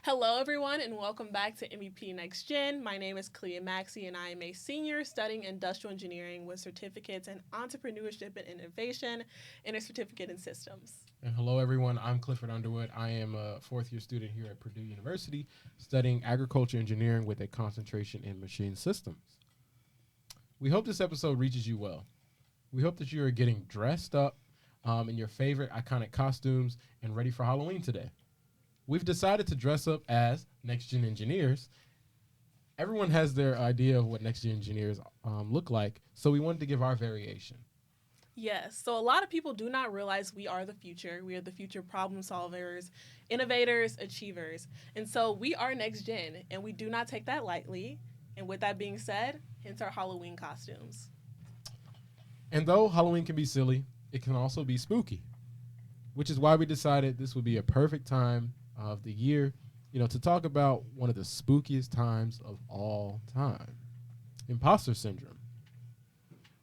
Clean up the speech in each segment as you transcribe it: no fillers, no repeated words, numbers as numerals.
Hello, everyone, and welcome back to MEP Next Gen. My name is Clea Maxey, and I am a senior studying industrial engineering with certificates in entrepreneurship and innovation and a certificate in systems. And hello, everyone. I'm Clifford Underwood. I am a fourth-year student here at Purdue University studying agriculture engineering with a concentration in machine systems. We hope this episode reaches you well. We hope that you are getting dressed up in your favorite iconic costumes and ready for Halloween today. We've decided to dress up as next-gen engineers. Everyone has their idea of what next-gen engineers look like, so we wanted to give our variation. Yes, so a lot of people do not realize we are the future. We are the future problem solvers, innovators, achievers. And so we are next gen, and we do not take that lightly. And with that being said, hence our Halloween costumes. And though Halloween can be silly, it can also be spooky, which is why we decided this would be a perfect time of the year, to talk about one of the spookiest times of all time, imposter syndrome.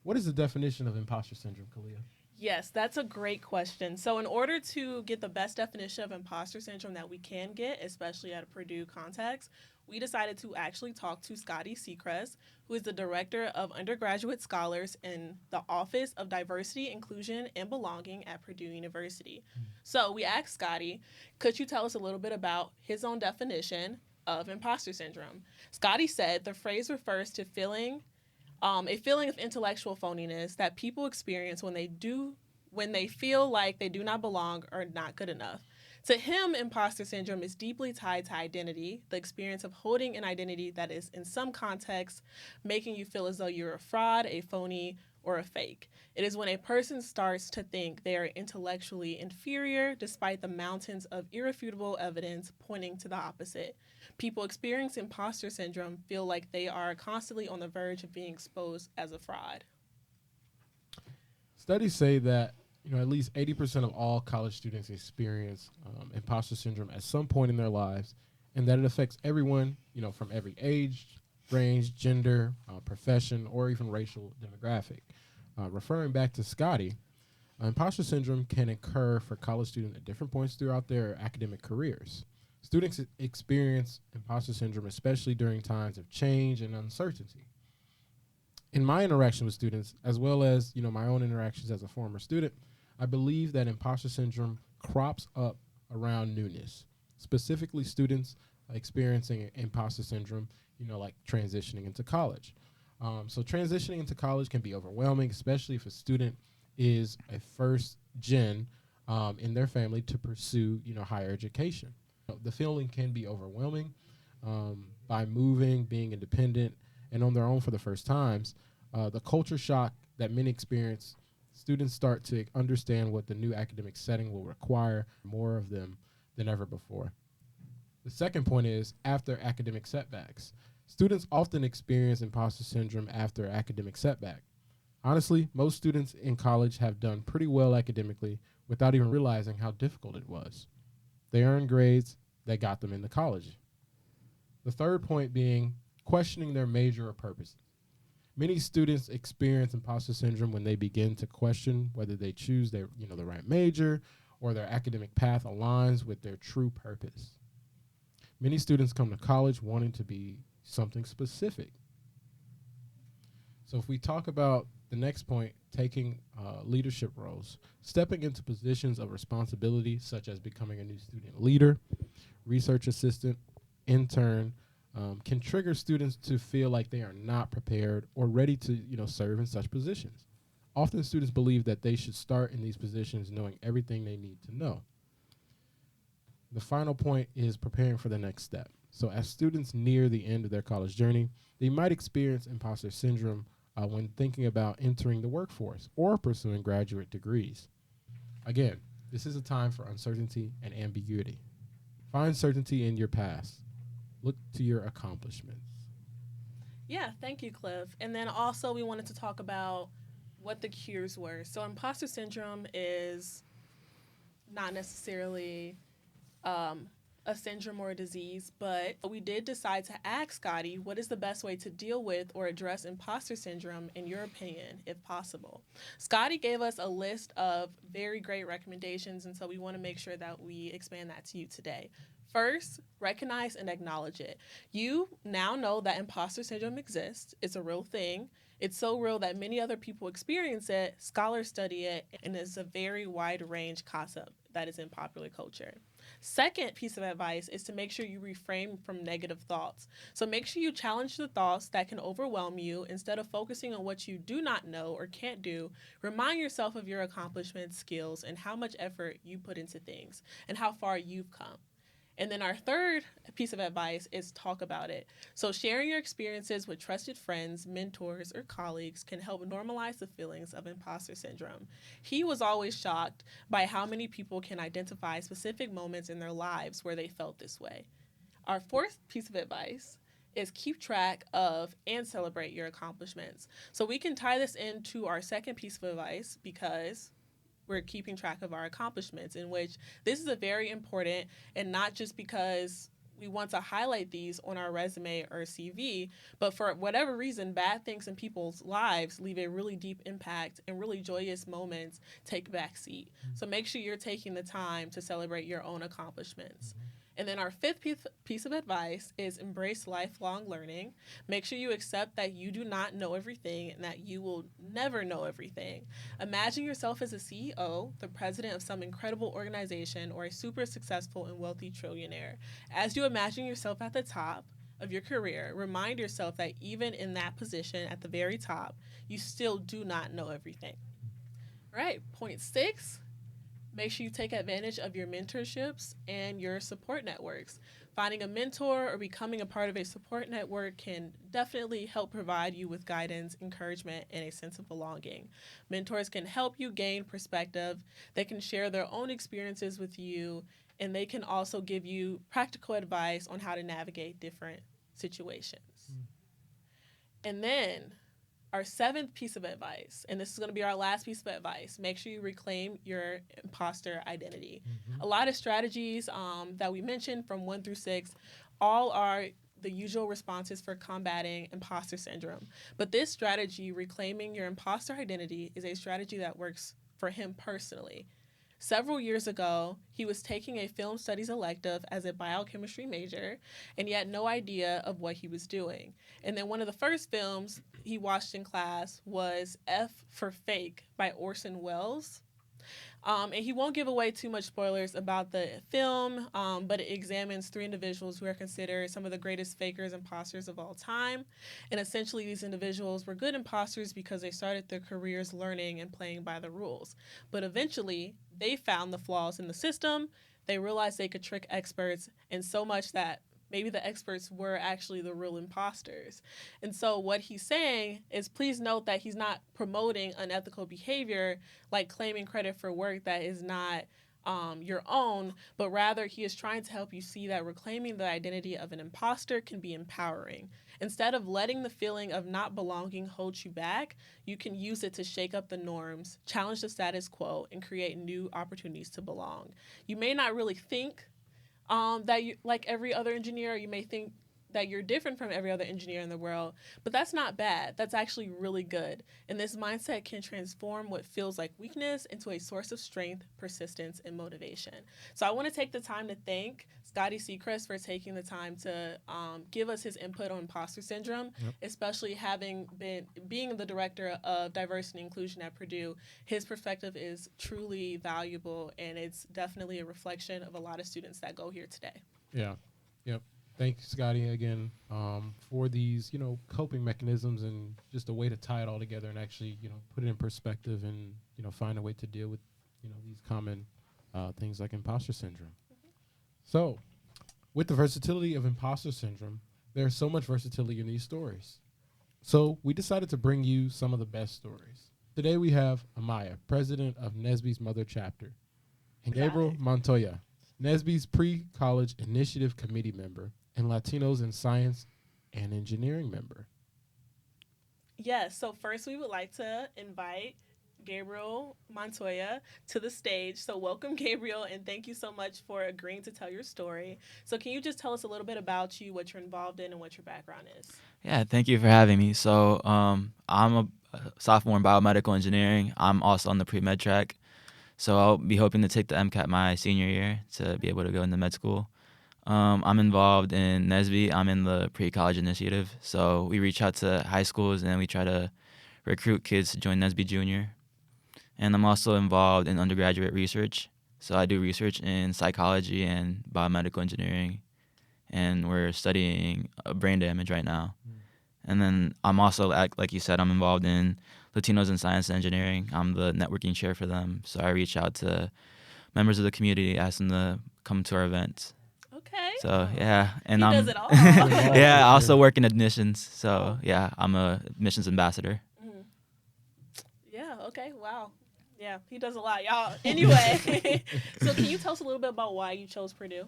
What is the definition of imposter syndrome, Kalia? Yes, that's a great question. So in order to get the best definition of imposter syndrome that we can get, especially at a Purdue context, we decided to actually talk to Scotty Seacrest, who is the Director of Undergraduate Scholars in the Office of Diversity, Inclusion, and Belonging at Purdue University. So we asked Scotty, could you tell us a little bit about his own definition of imposter syndrome? Scotty said the phrase refers to a feeling of intellectual phoniness that people experience when they feel like they do not belong or not good enough. To him, imposter syndrome is deeply tied to identity, the experience of holding an identity that is, in some contexts, making you feel as though you're a fraud, a phony, or a fake. It is when a person starts to think they are intellectually inferior despite the mountains of irrefutable evidence pointing to the opposite. People experiencing imposter syndrome feel like they are constantly on the verge of being exposed as a fraud. Studies say that at least 80% of all college students experience imposter syndrome at some point in their lives, and that it affects everyone, from every age, range, gender, profession, or even racial demographic. Referring back to Scotty, imposter syndrome can occur for college students at different points throughout their academic careers. Students experience imposter syndrome especially during times of change and uncertainty. In my interaction with students, as well as my own interactions as a former student, I believe that imposter syndrome crops up around newness, specifically students experiencing imposter syndrome, like transitioning into college. So transitioning into college can be overwhelming, especially if a student is a first gen in their family to pursue, higher education. The feeling can be overwhelming by moving, being independent, and on their own for the first times. The culture shock that many experience, students start to understand what the new academic setting will require more of them than ever before. The second point is after academic setbacks. Students often experience imposter syndrome after academic setback. Honestly, most students in college have done pretty well academically without even realizing how difficult it was. They earned grades that got them into college. The third point being questioning their major or purpose. Many students experience imposter syndrome when they begin to question whether they choose the right major or their academic path aligns with their true purpose. Many students come to college wanting to be something specific. So if we talk about the next point, taking leadership roles, stepping into positions of responsibility such as becoming a new student leader, research assistant, intern, can trigger students to feel like they are not prepared or ready to serve in such positions. Often students believe that they should start in these positions knowing everything they need to know. The final point is preparing for the next step. So as students near the end of their college journey, they might experience imposter syndrome when thinking about entering the workforce or pursuing graduate degrees. Again, this is a time for uncertainty and ambiguity. Find certainty in your past. Look to your accomplishments. Yeah, thank you, Cliff. And then also we wanted to talk about what the cures were. So imposter syndrome is not necessarily a syndrome or a disease, but we did decide to ask Scotty what is the best way to deal with or address imposter syndrome in your opinion, if possible. Scotty gave us a list of very great recommendations, and so we want to make sure that we expand that to you today. First, recognize and acknowledge it. You now know that imposter syndrome exists. It's a real thing. It's so real that many other people experience it, scholars study it, and it's a very wide range concept that is in popular culture. Second piece of advice is to make sure you reframe from negative thoughts. So make sure you challenge the thoughts that can overwhelm you. Instead of focusing on what you do not know or can't do, remind yourself of your accomplishments, skills, and how much effort you put into things and how far you've come. And then our third piece of advice is talk about it. So sharing your experiences with trusted friends, mentors, or colleagues can help normalize the feelings of imposter syndrome. He was always shocked by how many people can identify specific moments in their lives where they felt this way. Our fourth piece of advice is keep track of and celebrate your accomplishments. So we can tie this into our second piece of advice because we're keeping track of our accomplishments, in which this is a very important, and not just because we want to highlight these on our resume or CV, but for whatever reason, bad things in people's lives leave a really deep impact and really joyous moments take backseat. So make sure you're taking the time to celebrate your own accomplishments. And then our fifth piece of advice is embrace lifelong learning. Make sure you accept that you do not know everything and that you will never know everything. Imagine yourself as a CEO, the president of some incredible organization, or a super successful and wealthy trillionaire. As you imagine yourself at the top of your career, remind yourself that even in that position at the very top, you still do not know everything. All right, point 6. Make sure you take advantage of your mentorships and your support networks. Finding a mentor or becoming a part of a support network can definitely help provide you with guidance, encouragement, and a sense of belonging. Mentors can help you gain perspective. They can share their own experiences with you, and they can also give you practical advice on how to navigate different situations. And then our seventh piece of advice, and this is going to be our last piece of advice, make sure you reclaim your imposter identity. A lot of strategies that we mentioned from 1 through 6 all are the usual responses for combating imposter syndrome. But this strategy, reclaiming your imposter identity, is a strategy that works for him personally. Several years ago, he was taking a film studies elective as a biochemistry major, and he had no idea of what he was doing. And then one of the first films he watched in class was F for Fake by Orson Welles. And he won't give away too much spoilers about the film, but it examines 3 individuals who are considered some of the greatest fakers and imposters of all time. And essentially, these individuals were good imposters because they started their careers learning and playing by the rules. But eventually, they found the flaws in the system. They realized they could trick experts, and so much that maybe the experts were actually the real imposters. And so what he's saying is, please note that he's not promoting unethical behavior like claiming credit for work that is not your own, but rather he is trying to help you see that reclaiming the identity of an imposter can be empowering. Instead of letting the feeling of not belonging hold you back, you can use it to shake up the norms, challenge the status quo, and create new opportunities to belong. You may not really think that you like every other engineer. You may think that you're different from every other engineer in the world, but that's not bad. That's actually really good. And this mindset can transform what feels like weakness into a source of strength, persistence, and motivation. So I want to take the time to thank Scotty Seacrest for taking the time to give us his input on imposter syndrome, especially being the director of diversity and inclusion at Purdue. His perspective is truly valuable, and it's definitely a reflection of a lot of students that go here today. Yeah. Yep. Thank you, Scotty, again, for these, coping mechanisms and just a way to tie it all together and actually, put it in perspective and, find a way to deal with, these common things like imposter syndrome. So, with the versatility of imposter syndrome, there's so much versatility in these stories. So, we decided to bring you some of the best stories. Today, we have Amaya, president of NSBE's Mother Chapter, and Gabriel Montoya, NSBE's Pre-College Initiative Committee member and Latinos in Science and Engineering member. Yes, so first we would like to invite Gabriel Montoya to the stage. So welcome, Gabriel, and thank you so much for agreeing to tell your story. So can you just tell us a little bit about you, what you're involved in, and what your background is? Yeah, thank you for having me. So I'm a sophomore in biomedical engineering. I'm also on the pre-med track. So I'll be hoping to take the MCAT my senior year to be able to go into med school. I'm involved in NESB. I'm in the pre-college initiative. So we reach out to high schools and we try to recruit kids to join NESB Junior. And I'm also involved in undergraduate research. So I do research in psychology and biomedical engineering. And we're studying brain damage right now. And then I'm also, like you said, I'm involved in Latinos in Science and Engineering. I'm the networking chair for them. So I reach out to members of the community, ask them to come to our events. Okay. So yeah, and He I'm does it all. yeah, I also work in admissions. So yeah, I'm a admissions ambassador. Yeah, okay, wow. Yeah, he does a lot, y'all. Anyway, so can you tell us a little bit about why you chose Purdue?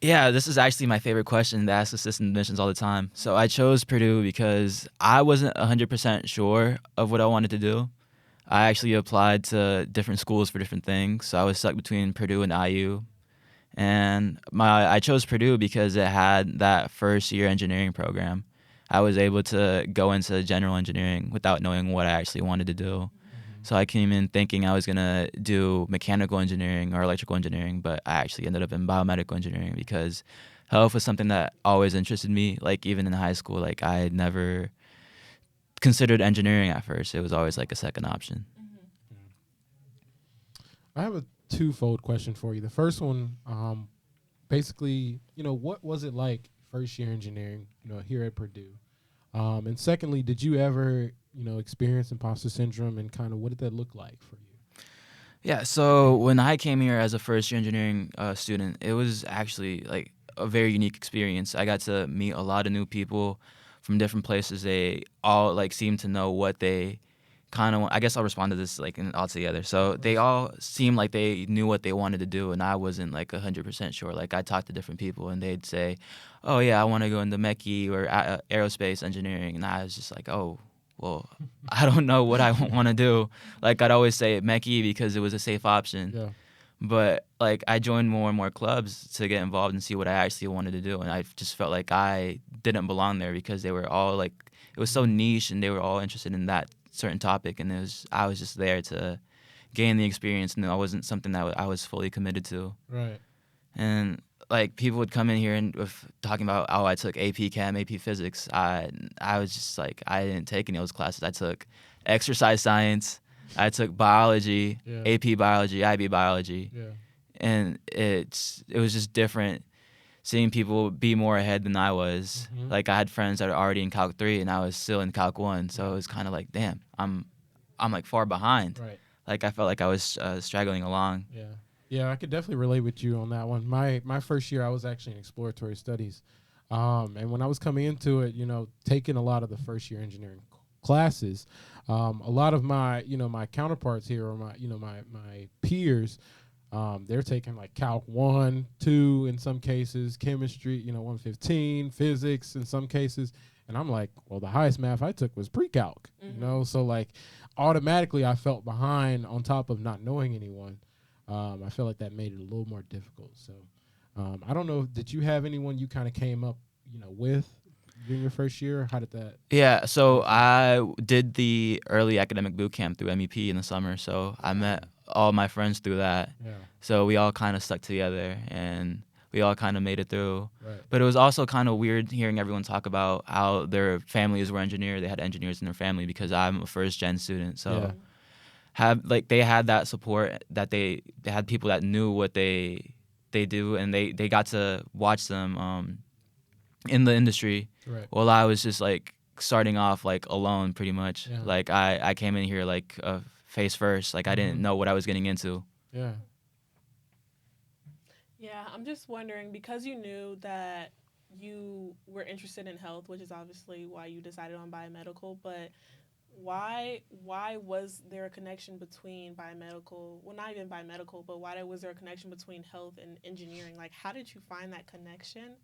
Yeah, this is actually my favorite question to ask assistant admissions all the time. So I chose Purdue because I wasn't 100% sure of what I wanted to do. I actually applied to different schools for different things. So I was stuck between Purdue and IU. And I chose Purdue because it had that first year engineering program. I was able to go into general engineering without knowing what I actually wanted to do. So I came in thinking I was going to do mechanical engineering or electrical engineering, but I actually ended up in biomedical engineering because health was something that always interested me. Like even in high school, like I had never considered engineering at first. It was always like a second option. I have a twofold question for you. The first one, basically, what was it like first year engineering, here at Purdue? And secondly, did you ever, experience imposter syndrome, and kind of what did that look like for you? Yeah, so when I came here as a first year engineering student, it was actually like a very unique experience. I got to meet a lot of new people from different places. They all like seemed to know what they kind of, I guess I'll respond to this like all together. So they all seemed like they knew what they wanted to do, and I wasn't like 100% sure. Like I talked to different people and they'd say, oh yeah, I want to go into MEP or aerospace engineering. And I was just like, oh, well, I don't know what I want to do. Like I'd always say MEP because it was a safe option. Yeah. But like I joined more and more clubs to get involved and see what I actually wanted to do. And I just felt like I didn't belong there because they were all like, it was so niche and they were all interested in that certain topic. And I was just there to gain the experience, and it wasn't something that I was fully committed to. Right. And like people would come in here and with talking about, oh, I took AP Chem, AP Physics. I was just like, I didn't take any of those classes. I took exercise science. I took biology, Yeah. AP biology, IB biology. Yeah. And it was just different seeing people be more ahead than I was. Mhm. Like I had friends that were already in Calc 3 and I was still in Calc 1. So it was kind of like, damn, I'm like far behind. Right. Like I felt like I was straggling along. Yeah. Yeah, I could definitely relate with you on that one. My first year, I was actually in exploratory studies. And when I was coming into it, taking a lot of the first year engineering classes, a lot of my, my counterparts here, or my peers, they're taking like Calc 1, 2 in some cases, chemistry, 115, physics in some cases. And I'm like, well, the highest math I took was pre-calc, so like automatically I felt behind on top of not knowing anyone. I feel like that made it a little more difficult. So I don't know, did you have anyone you kind of came up, with during your first year? How did that? Yeah, so I did the early academic boot camp through MEP in the summer. So I met all my friends through that. Yeah. So we all kind of stuck together and we all kind of made it through. Right. But it was also kind of weird hearing everyone talk about how their families were engineers. They had engineers in their family because I'm a first gen student. So they had that support, that they had people that knew what they do, and they got to watch them in the industry. Right. While I was just like starting off like alone pretty much. Yeah. Like I came in here like face first. Like I didn't know what I was getting into. Yeah. Yeah, I'm just wondering, because you knew that you were interested in health, which is obviously why you decided on biomedical, but why was there a connection between biomedical, well, not even biomedical, but why was there a connection between health and engineering? Like, how did you find that connection?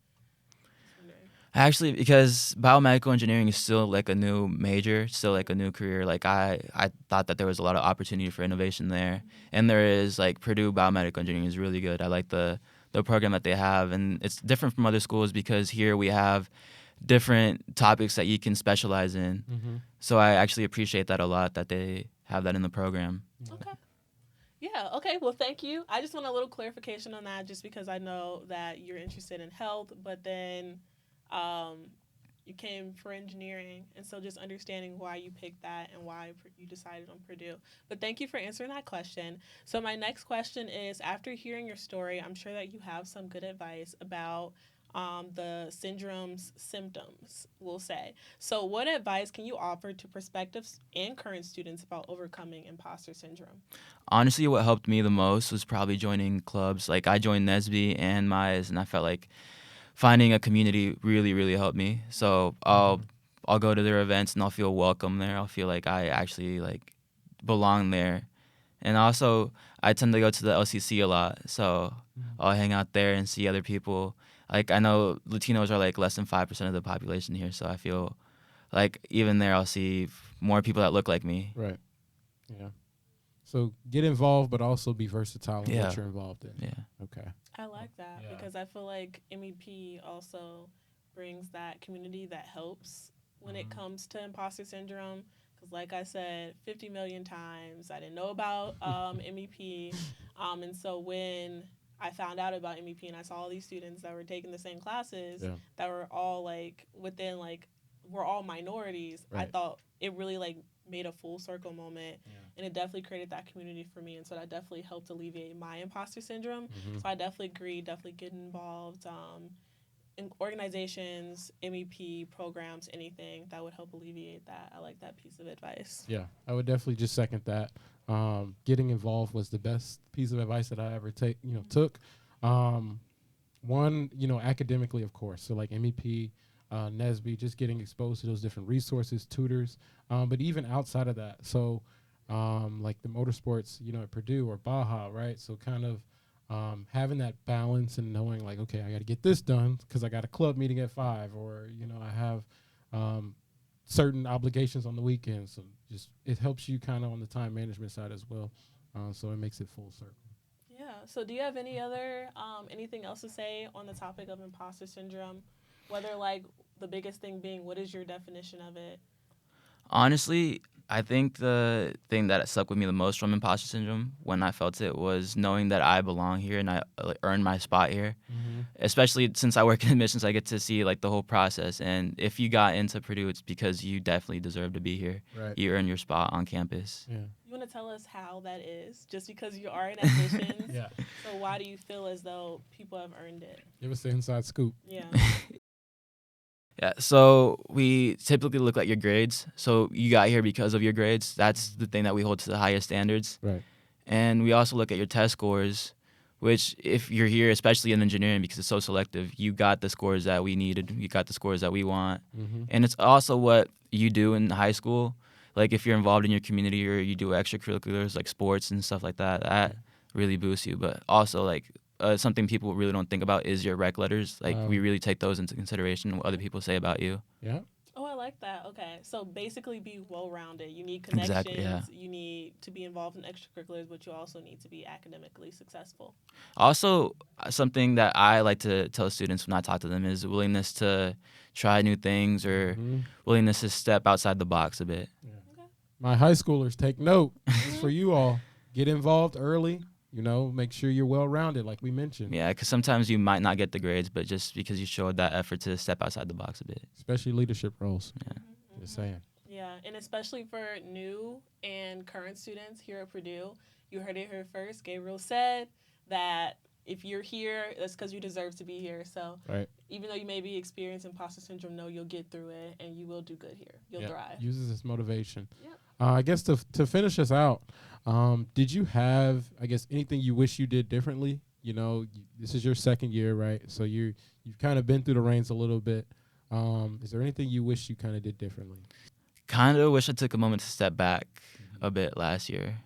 Actually, because biomedical engineering is still like a new major, still like a new career. Like I thought that there was a lot of opportunity for innovation there, and there is. Like Purdue biomedical engineering is really good. I like the program that they have, and it's different from other schools because here we have different topics that you can specialize in. Mm-hmm. So I actually appreciate that a lot, that they have that in the program. Okay. Yeah, okay. Well, thank you. I just want a little clarification on that just because I know that you're interested in health, but then um, you came for engineering. And so just understanding why you picked that and why you decided on Purdue. But thank you for answering that question. So, my next question is after hearing your story, I'm sure that you have some good advice about the syndrome's symptoms, we'll say. So, what advice can you offer to prospective and current students about overcoming imposter syndrome? Honestly, what helped me the most was probably joining clubs. Like I joined Nesby and Myers, and I felt like finding a community really, really helped me. So I'll go to their events and I'll feel welcome there. I'll feel like I actually like belong there. And also, I tend to go to the LCC a lot, so I'll hang out there and see other people. Like I know Latinos are like less than 5% of the population here, so I feel like even there I'll see more people that look like me. Right. Yeah. So get involved, but also be versatile in Yeah. what you're involved in. Yeah. Okay. I like that Yeah. because I feel like MEP also brings that community that helps when it comes to imposter syndrome. Because, like I said, 50 million times, I didn't know about MEP. And so when I found out about MEP and I saw all these students that were taking the same classes Yeah. that were all like within like, we're all minorities, I Right. thought it really like made a full circle moment and it definitely created that community for me and so that definitely helped alleviate my imposter syndrome. So I definitely agree, definitely get involved in organizations, MEP programs, anything that would help alleviate that. I like that piece of advice. Yeah, I would definitely just second that. Getting involved was the best piece of advice that I ever took. One, academically, of course. So like MEP, NESB, just getting exposed to those different resources, tutors, but even outside of that. So like the motorsports, at Purdue or Baja, right? So kind of having that balance and knowing like, okay, I got to get this done because I got a club meeting at 5, or I have certain obligations on the weekend. So just it helps you kind of on the time management side as well. So it makes it full circle. Yeah. So do you have any other anything else to say on the topic of imposter syndrome? Whether like the biggest thing being what is your definition of it? Honestly, I think the thing that stuck with me the most from imposter syndrome when I felt it was knowing that I belong here and I earned my spot here. Especially since I work in admissions, I get to see like the whole process. And if you got into Purdue, it's because you definitely deserve to be here. Right. You earn your spot on campus. Yeah. You want to tell us how that is? Just because you are in admissions. Yeah. So why do you feel as though people have earned it? Give us the inside scoop. Yeah. Yeah, so we typically look at your grades. So you got here because of your grades. That's the thing that we hold to the highest standards. Right. And we also look at your test scores, which if you're here, especially in engineering, because it's so selective, you got the scores that we needed. You got the scores that we want. And it's also what you do in high school. Like if you're involved in your community or you do extracurriculars like sports and stuff like that, that really boosts you. But also like something people really don't think about is your rec letters. Like we really take those into consideration, what other people say about you. Yeah. Oh, I like that. Okay. So basically be well-rounded. You need connections. Exactly, yeah. You need to be involved in extracurriculars, but you also need to be academically successful. Also, something that I like to tell students when I talk to them is willingness to try new things or willingness to step outside the box a bit. Yeah. Okay. My high schoolers, take note. This is for you all. Get involved early. Make sure you're well-rounded, like we mentioned. Yeah, because sometimes you might not get the grades, but just because you showed that effort to step outside the box a bit. Especially leadership roles. Yeah. Just saying. Yeah, and especially for new and current students here at Purdue, you heard it here first. Gabriel said that if you're here, that's because you deserve to be here. So Right. even though you may be experiencing imposter syndrome, no, you'll get through it and you will do good here. You'll thrive. Uses as motivation. Yep. I guess to finish us out, did you have, I guess, anything you wish you did differently? This is your second year, right? So you've kind of been through the reins a little bit. Is there anything you wish you kind of did differently? Kind of wish I took a moment to step back a bit last year.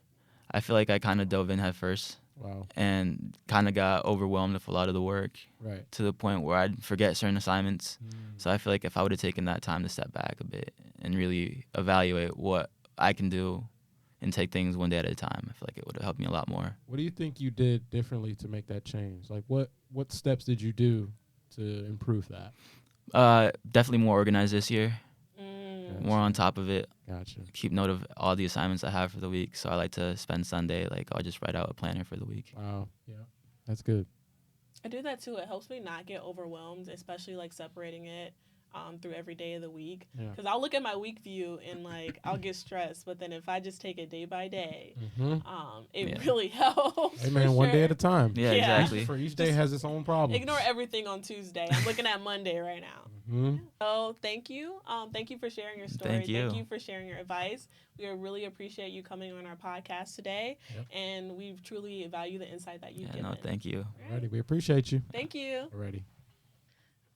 I feel like I kind of dove in head first. Wow. And kind of got overwhelmed with a lot of the work. Right. To the point where I'd forget certain assignments. So I feel like if I would have taken that time to step back a bit and really evaluate what I can do and take things one day at a time, I feel like it would have helped me a lot more. What do you think you did differently to make that change? Like what steps did you do to improve that? Definitely more organized this year. more on top of it. Gotcha. Keep note of all the assignments I have for the week. So I like to spend Sunday, like, I'll just write out a planner for the week. Wow. Yeah. That's good. I do that too. It helps me not get overwhelmed, especially like separating it through every day of the week. Yeah. Because I'll look at my week view and like I'll get stressed. But then if I just take it day by day, it really helps. Hey man, for one day sure. at a time. Yeah, exactly. For each day has its own problem. Ignore everything on Tuesday. I'm looking at Monday right now. So thank you. Thank you for sharing your story. Thank you. Thank you for sharing your advice. We really appreciate you coming on our podcast today. Yep. And we truly value the insight that you've given. No, thank you. Alrighty, we appreciate you. Thank you. Alrighty.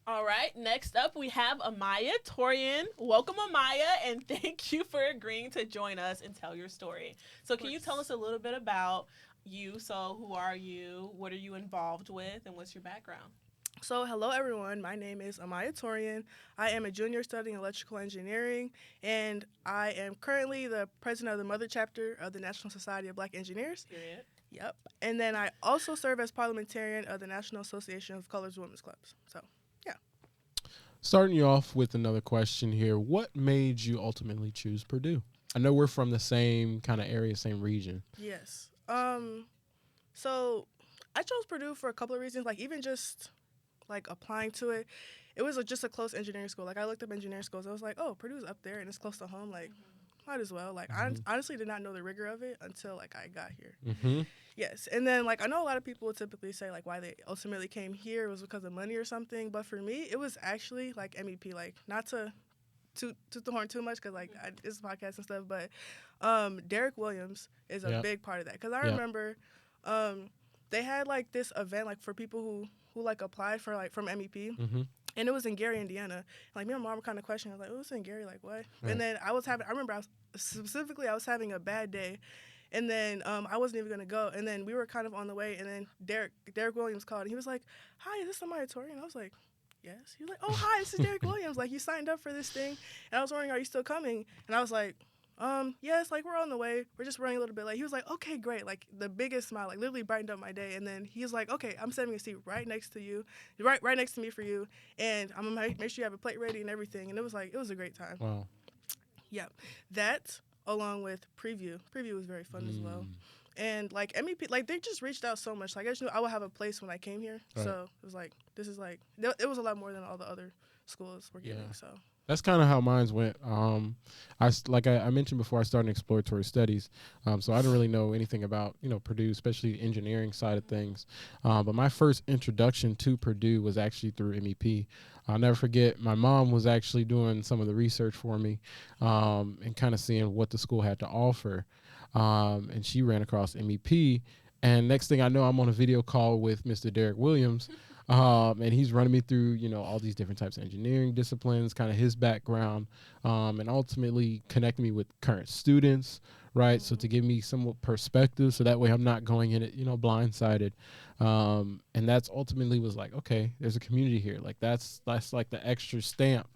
All right, next up we have Amaya Torian. Welcome, Amaya, and thank you for agreeing to join us and tell your story. So can you tell us a little bit about you? So who are you? What are you involved with? And what's your background? So, hello everyone. My name is Amaya Torian. I am a junior studying electrical engineering, and I am currently the president of the Mother Chapter of the National Society of Black Engineers. Period. Yep. And then I also serve as parliamentarian of the National Association of Colored Women's Clubs. So, yeah. Starting you off with another question here. What made you ultimately choose Purdue? I know we're from the same kind of area, same region. Yes. So I chose Purdue for a couple of reasons. Like, even just like applying to it, it was just a close engineering school. Like, I looked up engineering schools. I was like, oh, Purdue's up there and it's close to home. Like, might as well. Like, I honestly did not know the rigor of it until like I got here. Yes. And then like I know a lot of people would typically say like why they ultimately came here was because of money or something. But for me, it was actually like MEP. Like, not to toot the horn too much because like it's a podcast and stuff, but Derek Williams is a big part of that. Because I remember they had like this event like for people who like applied for like from MEP. And it was in Gary, Indiana. Like, me and my mom were kind of questioning. I was like, oh, it's in Gary, like, what? Right. And then I remember I was having a bad day. And then I wasn't even going to go. And then we were kind of on the way. And then Derek Williams called. And he was like, hi, is this Amaya Torian? And I was like, yes. He was like, oh, hi, this is Derek Williams. Like, you signed up for this thing. And I was wondering, are you still coming? And I was like, yes, like, we're on the way. We're just running a little bit late. He was like, okay, great. Like, the biggest smile, like, literally brightened up my day. And then he was like, okay, I'm setting a seat right next to you, right next to me for you. And I'm going to make sure you have a plate ready and everything. And it was a great time. Wow. Yeah. That, along with Preview. Preview was very fun as well. And, like, MEP, like, they just reached out so much. Like, I just knew I would have a place when I came here. Right. So it was like, this is like, it was a lot more than all the other schools were getting, so. That's kind of how mine went. I mentioned before, I started in exploratory studies, so I didn't really know anything about Purdue, especially the engineering side of things. But my first introduction to Purdue was actually through MEP. I'll never forget, my mom was actually doing some of the research for me and kind of seeing what the school had to offer, and she ran across MEP. And next thing I know, I'm on a video call with Mr. Derek Williams. And he's running me through, all these different types of engineering disciplines, kind of his background, and ultimately connecting me with current students, right? So to give me some perspective, so that way I'm not going in it, blindsided. And that's ultimately was like, okay, there's a community here. Like that's like the extra stamp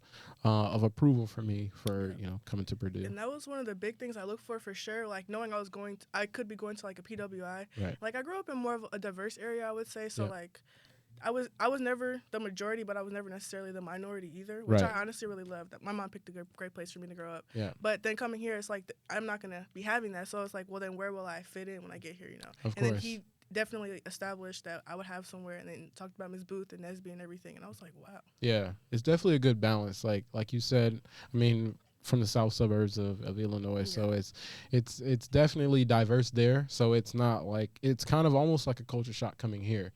of approval for me for, coming to Purdue. And that was one of the big things I looked for sure. Like, knowing I could be going to like a PWI. Right. Like, I grew up in more of a diverse area, I would say. So like, I was never the majority, but I was never necessarily the minority either, which I honestly really loved. My mom picked a great place for me to grow up. Yeah. But then coming here, it's like I'm not gonna be having that. So it's like, well, then where will I fit in when I get here? Of and course. Then he definitely established that I would have somewhere, and then talked about Ms. Booth and Nesby and everything. And I was like, wow. Yeah, it's definitely a good balance. Like you said, I mean, from the south suburbs of Illinois, so it's definitely diverse there. So it's not like, it's kind of almost like a culture shock coming here.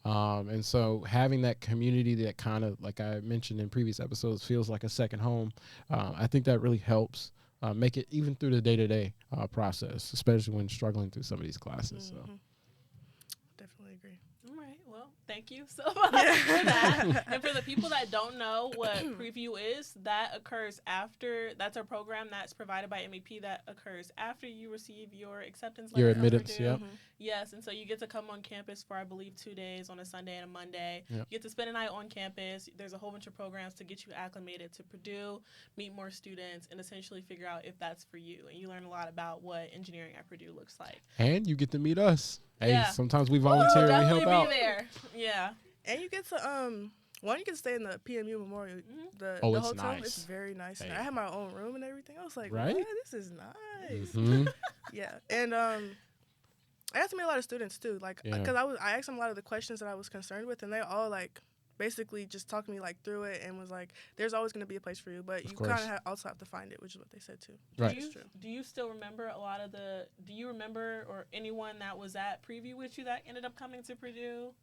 And so having that community that kind of, like I mentioned in previous episodes, feels like a second home, I think that really helps make it even through the day-to-day process, especially when struggling through some of these classes. So definitely agree. All right, well, thank you so much for that. And for the people that don't know what Preview is, that's a program that's provided by MEP that occurs after you receive your acceptance letter. Your admittance, yeah. Yes, and so you get to come on campus for, I believe, 2 days, on a Sunday and a Monday. Yep. You get to spend a night on campus. There's a whole bunch of programs to get you acclimated to Purdue, meet more students, and essentially figure out if that's for you. And you learn a lot about what engineering at Purdue looks like. And you get to meet us. Hey, sometimes we volunteer and we help out. Be there. Yeah. And you get to One, you can stay in the PMU Memorial. The it's hotel nice. is very nice. Hey. And I had my own room and everything. I was like, Right? what? This is nice. Mhm. Yeah, and I got to meet a lot of students too. Like, Yeah. because I asked them a lot of the questions that I was concerned with, and they all like basically just talked me like through it and was like, "There's always going to be a place for you, but you course. kind of also have to find it," which is what they said too. Right. Do you still remember a lot of the? Do you remember or anyone that was at preview with you that ended up coming to Purdue?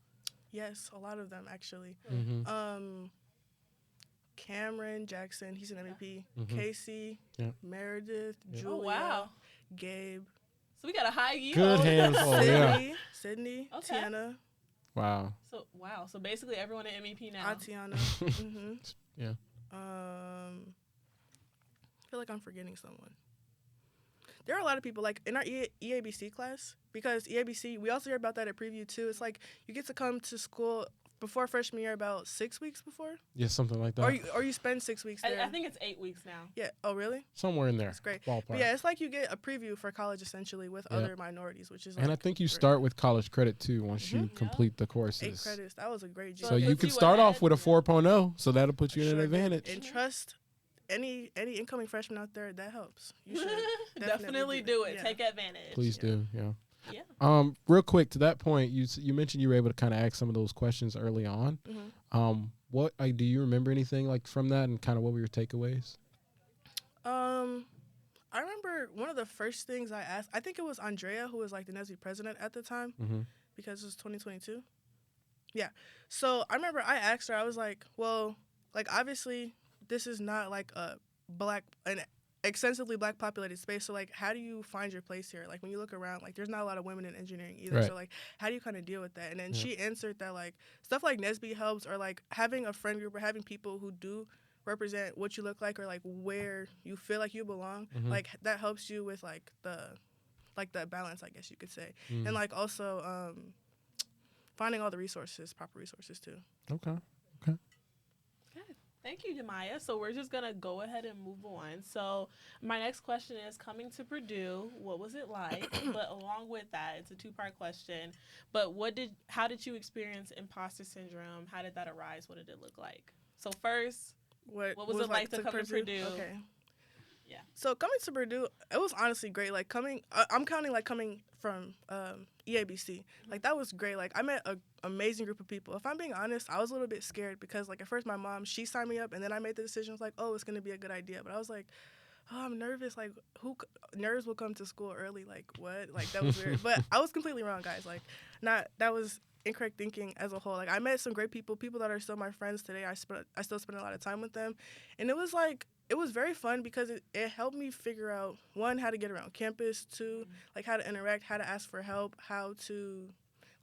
Yes, a lot of them actually. Mhm. Cameron Jackson, he's an MEP. Mhm. Casey, Yeah. Meredith, Yeah. Julia, Oh wow! Gabe, So we got a high yield. Good handful. Yeah. Sydney, Okay. Tiana, Wow. So wow. So basically everyone at MEP now. Tiana. Mm-hmm. Yeah. I feel like I'm forgetting someone. There are a lot of people like in our EABC class, because EABC, we also hear about that at preview too. It's like you get to come to school before freshman year about 6 weeks before, Yeah, something like that. or you spend 6 weeks there. I think it's 8 weeks now. Yeah. Oh, really? Somewhere in there. That's great. Ballpark. But yeah, it's like you get a preview for college essentially with Yep. other minorities, which is And I like think you great. start with college credit too once you Mhm. complete the 8 courses. credits. That was a great So So it you puts can you start off ahead, with a yeah. 4.0, so that'll put you in an Sure did. advantage. And trust any incoming freshman out there, that helps. You should Definitely do it. Yeah. Take advantage. Please do, yeah. Yeah. Real quick to that point, you mentioned you were able to kind of ask some of those questions early on. Mhm. What do you remember anything like from that, and kind of what were your takeaways? I remember one of the first things I asked, I think it was Andrea, who was like the NESB president at the time, Mm-hmm. because it was 2022. Yeah. So I remember I asked her, I was like, well, like obviously this is not like an extensively black populated space. So like, how do you find your place here? Like when you look around, like there's not a lot of women in engineering either. Right. So like, how do you kind of deal with that? And then Yeah. she answered that like stuff like NESB helps, or like having a friend group or having people who do represent what you look like, or like where you feel like you belong. Mhm. Like that helps you with like the balance, I guess you could say. Mm. And like also finding all the resources, proper resources too. Okay. Thank you, Jemiah. So we're just gonna go ahead and move on. So my next question is, coming to Purdue, what was it like? But along with that, it's a two-part question. But how did you experience imposter syndrome? How did that arise? What did it look like? So first, what was it like to come to Purdue? Okay. Yeah. So coming to Purdue, it was honestly great. Like coming from EABC. Like that was great. Like I met an amazing group of people. If I'm being honest, I was a little bit scared because like at first my mom, she signed me up, and then I made the decision. I was like, oh, it's gonna be a good idea. But I was like, oh, I'm nervous. Like nerds will come to school early? Like what? Like that was weird. But I was completely wrong, guys. Like that was incorrect thinking as a whole. Like I met some great people that are still my friends today. I still spend a lot of time with them, and it was very fun because it helped me figure out, one, how to get around campus, two, like how to interact, how to ask for help, how to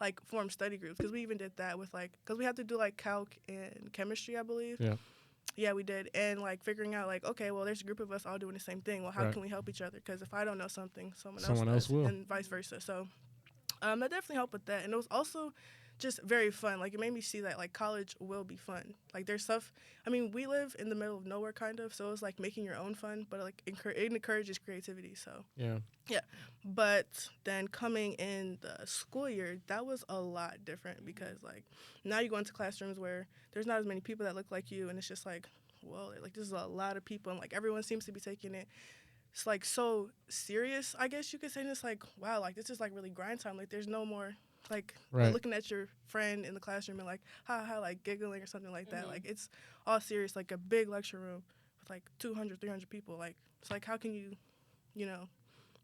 like form study groups, because we even did that with because we had to do like calc and chemistry, I believe. Yeah, we did. And like figuring out like, okay, well, there's a group of us all doing the same thing. Well, how can we help each other? Because if I don't know something, someone else does, will, and vice versa. So that definitely helped with that. And it was also just very fun. Like it made me see that like college will be fun. Like there's stuff. I mean, we live in the middle of nowhere kind of, so it's like making your own fun, but like it encourages creativity. So yeah. But then coming in the school year, that was a lot different because like now you go into classrooms where there's not as many people that look like you, and it's just like, whoa, like this is a lot of people, and like everyone seems to be taking it. It's like so serious, I guess you could say. And it's like, wow, like this is like really grind time. Like there's no more like looking at your friend in the classroom and like ha like giggling or something like that. Like it's all serious, like a big lecture room with like 200, 300 people. Like it's like, how can you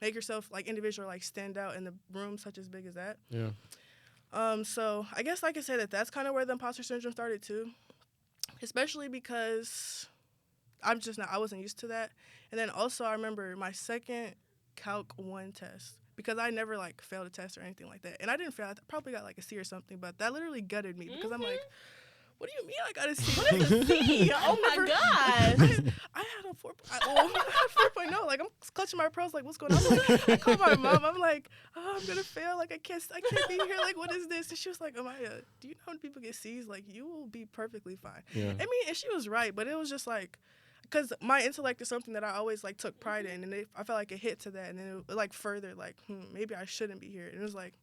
make yourself like individual, like stand out in the room such as big as that? Yeah. So I guess I could say that's kind of where the imposter syndrome started too, especially because I wasn't used to that. And then also I remember my second Calc 1 test, because I never like failed a test or anything like that. And I didn't fail. I probably got like a C or something, but that literally gutted me because I'm like, what do you mean I got a C? What is a C? Oh my gosh. I had a 4.0. Like I'm clutching my pearls. Like what's going on? Like, I called my mom. I'm like, oh, I'm gonna fail. Like I can't be here. Like what is this? And she was like, Amaya, do you know when people get C's? Like you will be perfectly fine. Yeah. I mean, and she was right, but it was just like, because my intellect is something that I always like took pride in, and I felt like it hit to that, and then it like further like maybe I shouldn't be here. And it was like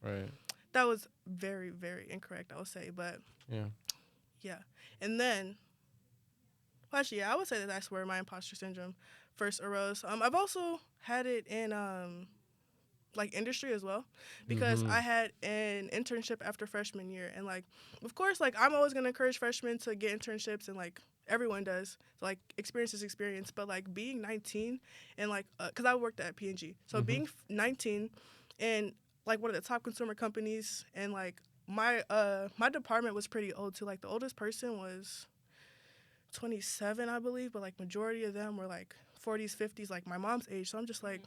that was very, very incorrect, I would say, but Yeah. And then, well, actually, yeah, I would say that that's where my imposter syndrome first arose. I've also had it in like industry as well, because Mm-hmm. I had an internship after freshman year, and like, of course, like I'm always gonna encourage freshmen to get internships, and like everyone does. So, like, experience is experience, but like being 19 and like, cause I worked at P&G, so Mm-hmm. being 19 and like one of the top consumer companies, and like my department was pretty old too. Like the oldest person was 27, I believe, but like majority of them were like 40s, 50s, like my mom's age. So I'm just like,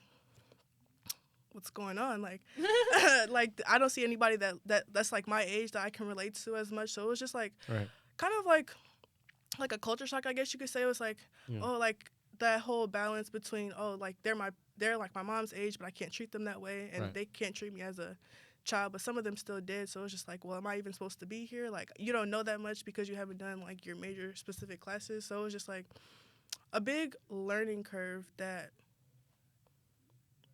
what's going on? Like, like I don't see anybody that's like my age that I can relate to as much. So it was just like Right. kind of like a culture shock, I guess you could say. It was like, Yeah. oh, like that whole balance between, oh, like they're like my mom's age, but I can't treat them that way, and Right. they can't treat me as a child, but some of them still did. So it was just like, well, am I even supposed to be here? Like, you don't know that much because you haven't done like your major specific classes. So it was just like a big learning curve that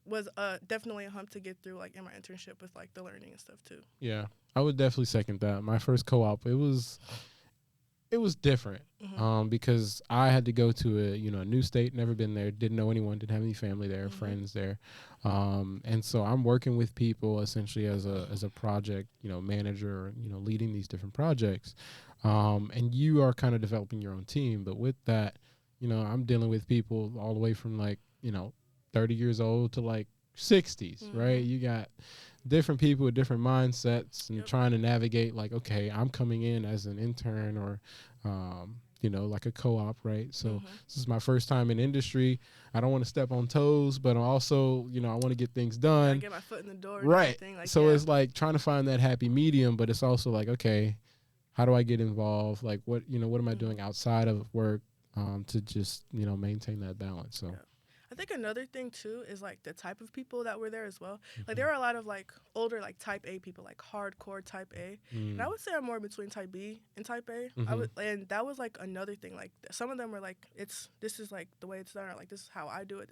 was definitely a hump to get through, like in my internship with like the learning and stuff too. Yeah. I would definitely second that. My first co-op, it was different. Because I had to go to a new state, never been there, didn't know anyone, didn't have any family there, friends there, and so I'm working with people essentially as a project manager, leading these different projects, and you are kind of developing your own team. But with that, I'm dealing with people all the way from like 30 years old to like 60s, right? You got different people with different mindsets and trying to navigate like, okay, I'm coming in as an intern or like a co-op, right? So this is my first time in industry. I don't want to step on toes, but I'm also, I want to get things done. I get my foot in the door, Right? and everything. Like, So it's like trying to find that happy medium, but it's also like, okay, how do I get involved? Like, what am I doing outside of work to just maintain that balance? So. Yeah. I think another thing too is like the type of people that were there as well. Like there are a lot of like older like type A people, like hardcore type A, and I would say I'm more between type B and type A. And that was like another thing. Like some of them were like, this is like the way it's done, or like this is how I do it.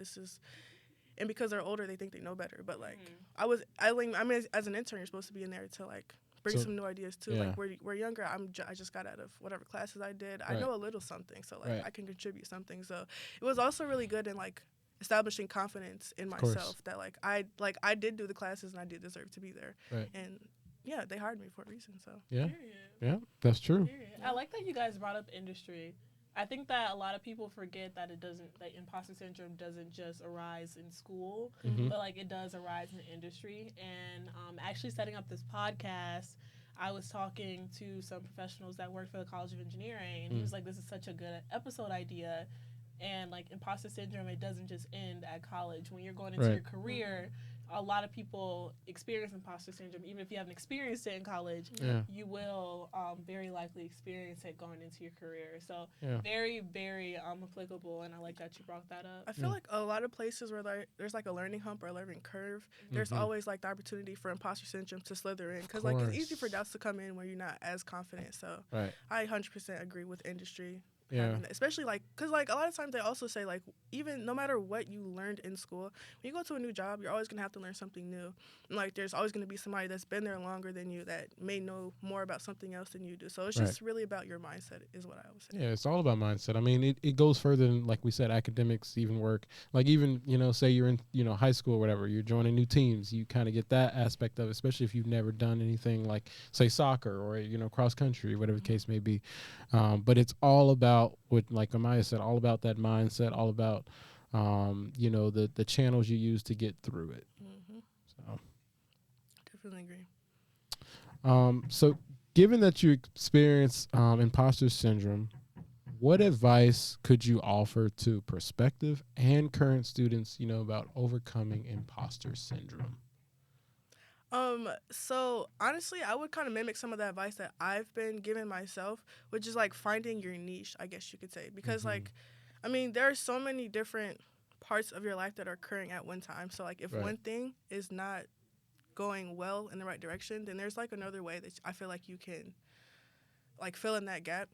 And because they're older, they think they know better. But like I mean, as an intern, you're supposed to be in there to like bring some new ideas too. Yeah. Like we're younger. I just got out of whatever classes I did. I Right. know a little something, so like Right. I can contribute something. So it was also really good in like establishing confidence in course. myself that I did do the classes and I did deserve to be there. Right. And yeah, they hired me for a reason. So Yeah. Period. Yeah, that's true. Period. I like that you guys brought up industry. I think that a lot of people forget that that imposter syndrome doesn't just arise in school, but like it does arise in industry. And actually setting up this podcast, I was talking to some professionals that work for the College of Engineering, and he was like, "This is such a good episode idea." And like imposter syndrome, it doesn't just end at college. When you're going into your career, a lot of people experience imposter syndrome. Even if you haven't experienced it in college, you will very likely experience it going into your career. So very, very applicable, and I like that you brought that up. I feel like a lot of places where there's like a learning hump or a learning curve, there's always like the opportunity for imposter syndrome to slither in, because like it's easy for doubts to come in where you're not as confident. So I 100% agree with industry. Yeah. Especially like, because like a lot of times they also say like, even no matter what you learned in school, when you go to a new job, you're always going to have to learn something new. And like there's always going to be somebody that's been there longer than you that may know more about something else than you do. So it's just really about your mindset is what I would say. Yeah, it's all about mindset. I mean, it goes further than, like we said, academics, even work. Like even, say you're in, high school or whatever, you're joining new teams, you kind of get that aspect of it, especially if you've never done anything like, say, soccer or, cross country, whatever the case may be. But it's all about, like Amaya said, all about that mindset, all about, the channels you use to get through it. So. Definitely agree. So given that you experience imposter syndrome, what advice could you offer to prospective and current students, about overcoming imposter syndrome? So honestly, I would kind of mimic some of the advice that I've been giving myself, which is like finding your niche, I guess you could say, because like, I mean, there are so many different parts of your life that are occurring at one time. So like if one thing is not going well in the right direction, then there's like another way that I feel like you can like fill in that gap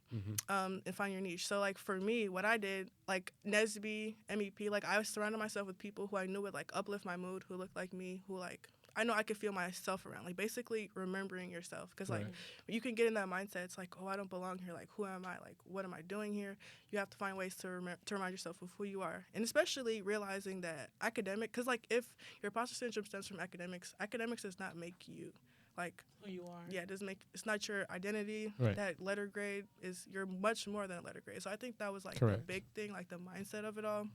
and find your niche. So like for me, what I did, like NSB, MEP, like I surrounded myself with people who I knew would like uplift my mood, who looked like me, who like I know I could feel myself around. Like basically remembering yourself, because like Right. you can get in that mindset. It's like, oh, I don't belong here. Like, who am I? Like, what am I doing here? You have to find ways to remind yourself of who you are, and especially realizing that because like if your imposter syndrome stems from academics does not make you like. Who you are. Yeah, it doesn't make it's not your identity. Right. That letter grade is you're much more than a letter grade. So I think that was like Correct. the big thing, like the mindset of it all.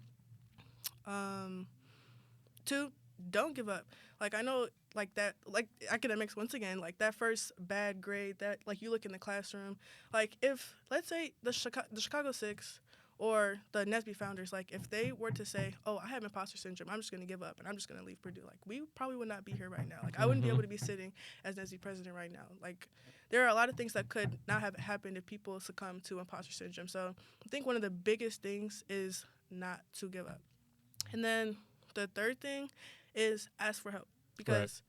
Two, don't give up. Like I know like that like academics once again, like that first bad grade that like you look in the classroom, like if let's say the Chicago Six or the Nesby founders, like if they were to say, oh, I have imposter syndrome, I'm just going to give up and I'm just going to leave Purdue, like we probably would not be here right now. Like I wouldn't be able to be sitting as Nesby president right now. Like there are a lot of things that could not have happened if people succumb to imposter syndrome. So I think one of the biggest things is not to give up. And then the third thing is ask for help, because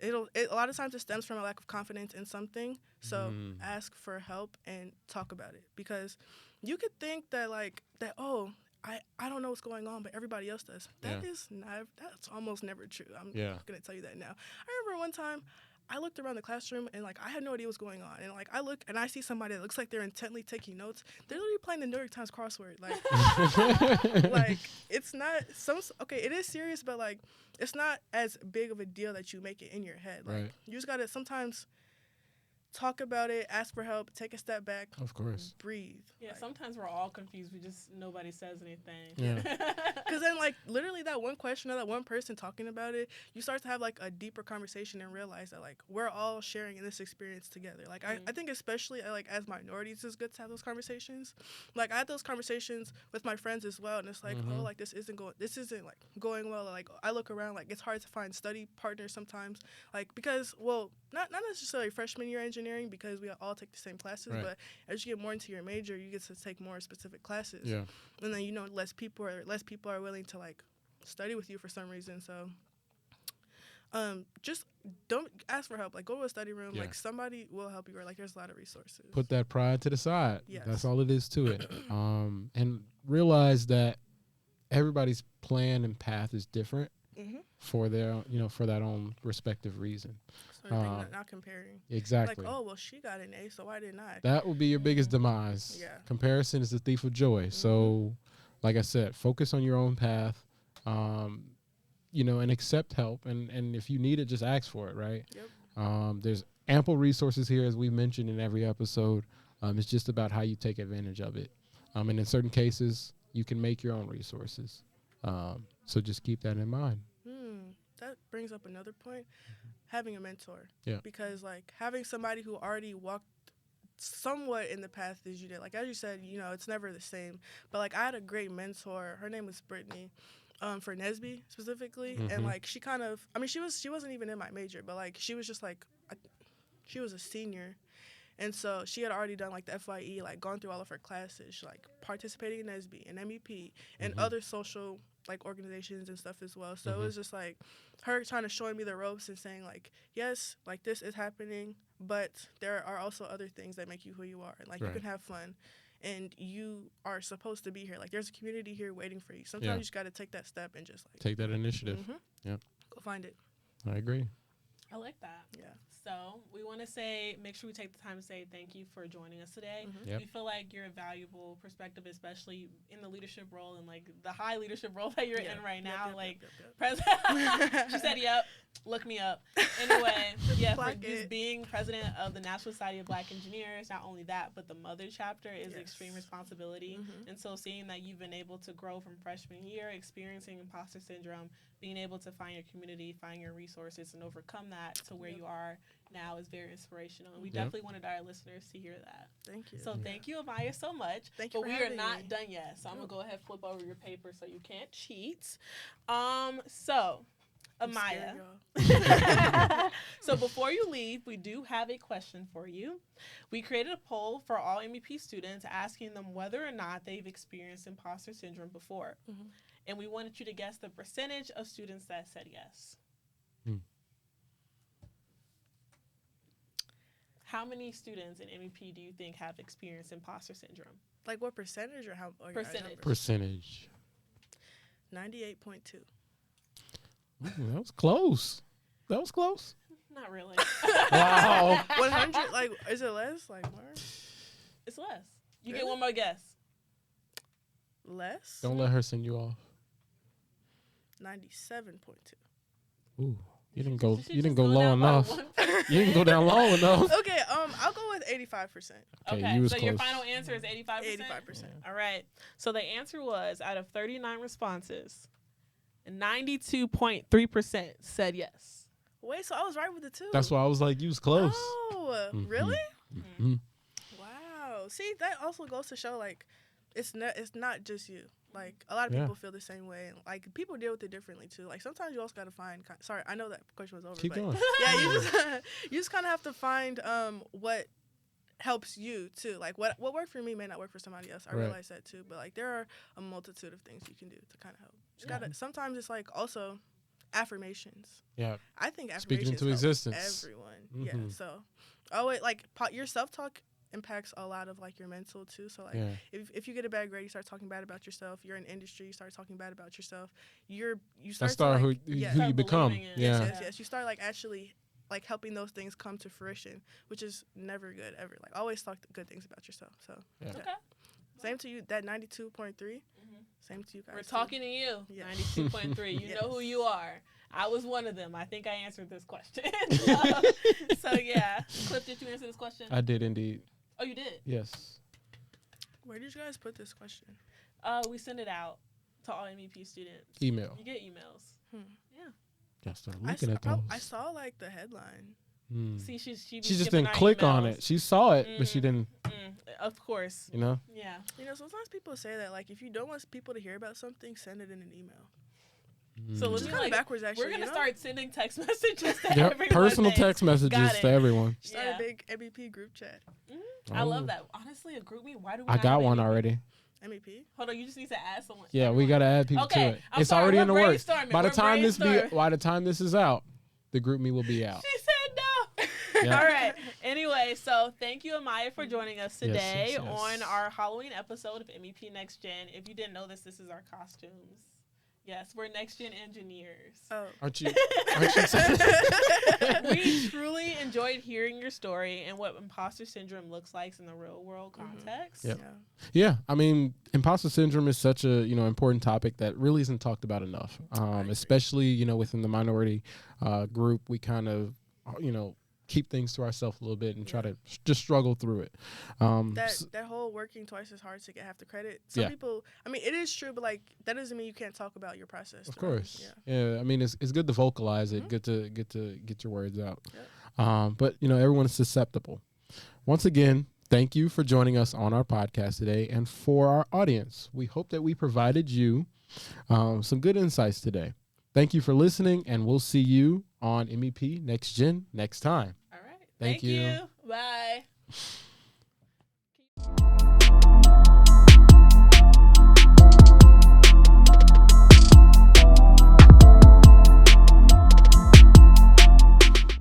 a lot of times it stems from a lack of confidence in something. So ask for help and talk about it, because you could think that oh, I don't know what's going on, but everybody else does. That's almost never true. I'm gonna tell you that now. I remember one time I looked around the classroom and like I had no idea what's going on, and like I look and I see somebody that looks like they're intently taking notes. They're literally playing the New York Times crossword. Like, like it's not it is serious, but like it's not as big of a deal that you make it in your head. Like Right. you just gotta sometimes talk about it, ask for help, take a step back, Of course. breathe. Yeah, Like, sometimes we're all confused. Nobody says anything. Yeah. because then, like, literally that one question or that one person talking about it, you start to have, like, a deeper conversation and realize that, like, we're all sharing in this experience together. Like, I think especially, like, as minorities, it's good to have those conversations. Like, I had those conversations with my friends as well, and it's like, oh, like, this isn't, like, going well. Like, I look around, like, it's hard to find study partners sometimes. Like, because, well, not necessarily freshman year engineering, because we all take the same classes, Right. but as you get more into your major, you get to take more specific classes. Yeah. And then less people are willing to like study with you for some reason. So just don't ask for help. Like go to a study room. Yeah. Like somebody will help you, or like there's a lot of resources. Put that pride to the side. Yes. That's all it is to it. And realize that everybody's plan and path is different for their, for that own respective reason. Sort of thing, not comparing. Exactly. Like, oh, well, she got an A, so why didn't I? That will be your biggest demise. Yeah. Comparison is the thief of joy. So, like I said, focus on your own path, and accept help. And if you need it, just ask for it, right? Yep. There's ample resources here, as we mentioned in every episode. It's just about how you take advantage of it. And in certain cases, you can make your own resources. So just keep that in mind. That brings up another point. Having a mentor. Yeah. Because, like, having somebody who already walked somewhat in the path as you did. Like, as you said, it's never the same. But, like, I had a great mentor. Her name was Brittany, for Nesby specifically. And, like, she kind of, she wasn't even in my major. But, like, she was just, like, she was a senior. And so she had already done, like, the FYE, like, gone through all of her classes, like, participating in Nesby and MEP and other social, like, organizations and stuff as well. So it was just, like, her trying to show me the ropes and saying, like, yes, like, this is happening, but there are also other things that make you who you are. And, like, you can have fun. And you are supposed to be here. Like, there's a community here waiting for you. Sometimes you just got to take that step and just, like... Take that initiative. Yep. Go find it. I agree. I like that. Yeah. So we want to make sure we take the time to say thank you for joining us today. Yep. We feel like you're a valuable perspective, especially in the leadership role and like the high leadership role that you're in right now. President, she said, "Yep, look me up." Anyway, for just being president of the National Society of Black Engineers. Not only that, but the mother chapter is extreme responsibility. And so, seeing that you've been able to grow from freshman year, experiencing imposter syndrome, being able to find your community, find your resources, and overcome that to where you are now is very inspirational. And we definitely wanted our listeners to hear that. Thank you. So thank you, Amaya, so much. Thank you but for we are having not me. done yet. So I'm going to go ahead and flip over your paper so you can't cheat. So, Amaya. So before you leave, we do have a question for you. We created a poll for all MEP students asking them whether or not they've experienced imposter syndrome before. And we wanted you to guess the percentage of students that said yes. How many students in MEP do you think have experienced imposter syndrome? Like what percentage or how? Or Percentage. Percentage. 98.2. That was close. That was close. Not really. Wow. 100, like, is it less? Like, more? It's less. You get Really? one more guess. Less? Don't let her send you off. 97.2. Ooh, you didn't go. She You didn't just go going low down by enough. 1%. You didn't go down low enough. Okay, I'll go with 85%. Okay, you was so close. your final answer is 85%? 85%. All right. So the answer was, out of 39 responses, 92.3% said yes. Wait, so I was right with the two. That's why I was like, you was close. Oh, Mhm. really? Mhm. Wow. See, that also goes to show, like, it's not just you. Like, a lot of Yeah. people feel the same way. And, like, people deal with it differently, too. Like, sometimes you also got to find... Sorry, I know that question was over. Keep but going. Yeah, you just kind of have to find what helps you, too. Like, what worked for me may not work for somebody else. I Right. realize that, too. But, like, there are a multitude of things you can do to kind of help. Just gotta... Sometimes it's, like, also affirmations. Yeah. I think affirmations Speaking into help existence. everyone. Mhm. Yeah. So, always like your self talk impacts a lot of like your mental too. So like Yeah. if you get a bad grade, you start talking bad about yourself. You're in industry, you start talking bad about yourself. You start That's start to, like, who yeah. you Start become. believing it. Yeah. Yes. You start like actually like helping those things come to fruition, which is never good ever. Like always talk good things about yourself. So Yeah. Okay. same to you. That 92.3. Same to you guys. We're too. talking to you. Yeah. 92.3. You know who Yes. you are. I was one of them. I think I answered this question. so yeah. Cliff, did you answer this question? I did indeed. Oh, you did? Yes. Where did you guys put this question? We send it out to all MEP students. Email. You get emails. Just start looking at those. I saw like the headline. See, she She just skipping didn't our click on emails. it. She saw it, but she didn't. Of course. You know. Yeah. You know, sometimes people say that like if you don't want people to hear about something, send it in an email. So Which let is me kind of backwards actually. we're gonna you know? start sending text messages to Yep. everyone. Personal then. text messages Got to it. everyone. Start Yeah. a big MEP group chat. I Oh. love that. Honestly, a group me. Why do we? I not got have one MEP? already. MEP. Hold on, you just need to add someone. Yeah, we gotta add people Okay, to it. I'm It's sorry, already we're in the works. brainstorming. By the We're time this is out, the group me will be out. She said no. Yeah. All right. Anyway, so thank you, Amaya, for joining us Yes, today yes. on our Halloween episode of MEP Next Gen. If you didn't know this is our costumes. Yes, we're Next Gen engineers. Oh. Aren't you? Excited? We truly enjoyed hearing your story and what imposter syndrome looks like in the real world context. Yep. Yeah. Yeah, I mean, imposter syndrome is such a important topic that really isn't talked about enough. Especially within the minority group, we kind of keep things to ourselves a little bit and try to just struggle through it. That whole working twice as hard to get half the credit. Some Yeah. people, I mean, it is true, but like that doesn't mean you can't talk about your process. Of to others. course, Yeah. yeah. I mean, it's good to vocalize it, good to get your words out. Yep. But everyone is susceptible. Once again, thank you for joining us on our podcast today, and for our audience, we hope that we provided you some good insights today. Thank you for listening, and we'll see you on MEP Next Gen next time. All right. Thank you. Bye.